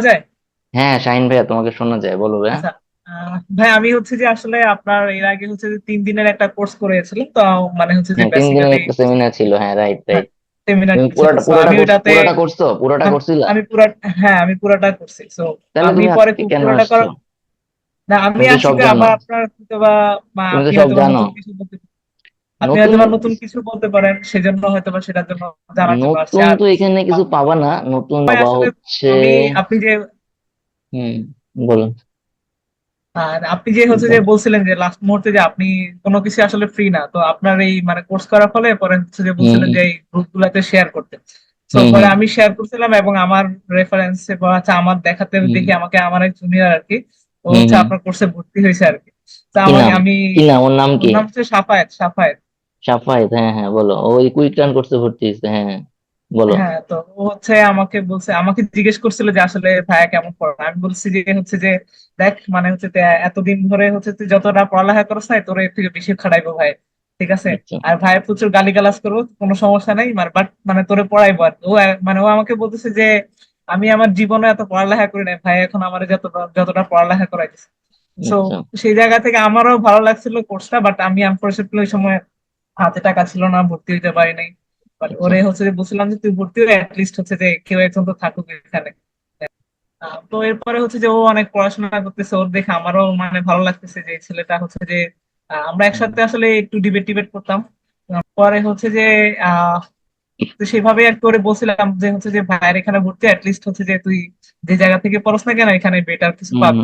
যায়। হ্যাঁ শাহিন ভাইয়া, তোমাকে শোনা যায়, বলো ভাইয়া। আচ্ছা। ভাই আমি হচ্ছে যে আসলে আপনার এর আগে হচ্ছে যে 3 দিনের একটা কোর্স করেছিলাম তো, মানে হচ্ছে যে হ্যাঁ 3 দিনের বেসিক্যালি একটা সেমিনার ছিল, হ্যাঁ রাইট রাইট। সেমিনার তুমি ছিল, পুরাটা তো পুরাটা আমি করছো, ওটাতে পুরাটা করছো, পুরাটা আম- করছিলা? আমি পুরা হ্যাঁ আমি পুরাটা করছি। তো তাহলে আমি তুমি পরে আজকে কেন পুরাটা আসছো? করার না, আমি তুমি তো আসি সব কি জানো, আবার আপনার হয়তো বা তুমি তো আপনি সব হয়তো জানো। নতুন কিছু বলতে, আপনি নতুন হয়তো নতুন কিছু বলতে পারেন, সেজন্য হয়তো সেটার জন্য জানার জন্য আসছে। নতুন আর তো এখানে কিছু পাবা না, নতুন ভাই পাবা আসলে হচ্ছে। আমি আপনি যে হুম, বলুন। আর আপনি যে হচ্ছে যে বলছিলেন যে লাস্ট মুহূর্তে যে আপনি কোনো কিছু আসলে ফ্রি না, তো আপনার এই মানে কোর্স করার ফলে পরে হচ্ছে যে হুম বলছিলেন হুম যে এই গ্রুপ গুলাতে শেয়ার করতে। তো হুম পরে হুম আমি শেয়ার করছিলাম এবং আমার রেফারেন্সে বা হচ্ছে আমার দেখাতে হুম দেখি আমাকে আমার এক জুনিয়র আর কি, ও হুম হচ্ছে হুম। আপনার কোর্সে ভর্তি হয়েছে আর কি। তো কি আমাকে নাম? আমি কি নাম, ওর নাম ওর কি? নাম হচ্ছে সাফায়েত। সাফায়েত, হ্যাঁ হ্যাঁ বলো, ওই কুইক রান করতে ভর্তি হয়েছে, হ্যাঁ হ্যাঁ, বলো। হ্যাঁ, তো ও হচ্ছে আমাকে বলছে, আমাকে জিজ্ঞেস করছিল যে আসলে ভাইয়া কেমন পড়া। আমি বলছি যে হচ্ছে যে দেখ মানে হচ্ছে এতদিন ধরে হচ্ছে তুই যতটা পড়ালেখা করছ না তোর এর থেকে বেশি খাটাইবো ভাই, ঠিক আছে। আচ্ছা আর ভাই প্রচুর গালিগালাজ করবো, কোনো সমস্যা নেই, মানে বাট মানে তোরে পড়াইবো আর কি। ও আমাকে বলতেছে যে আমি আমার জীবনে এত পড়ালেখা করি নাই ভাই, এখন আমার যতটা পড়ালেখা করাইতেছে। সো আচ্ছা সেই জায়গা থেকে আমারও ভালো লাগছিল কোর্সটা, বাট আমি আনফরচুনেটলি ওই সময় হাতে টাকা ছিল না, ভর্তি হইতে পারি নাই। বাট আচ্ছা ওরে হচ্ছে যে বলছিলাম যে তুই ভর্তি হয়ে লিস্ট হচ্ছে যে কেউ একজন তো থাকুক এখানে। তো এরপরে হচ্ছে যে ও অনেক পড়াশোনা করতেছে, ওর দেখে আমারও মানে ভালো লাগতেছে যে এই ছেলেটা হচ্ছে যে আমরা হুম একসাথে আসলে একটু ডিবেট টিবেট করতাম। পরে হচ্ছে যে আহ তো সেভাবে আর কি ওরে বলছিলাম যে হচ্ছে যে ভাইয়ের এখানে ভর্তি লিস্ট হচ্ছে যে তুই যে জায়গা থেকে পড়াস না কেন এখানে বেটার কিছু হুম পাবি।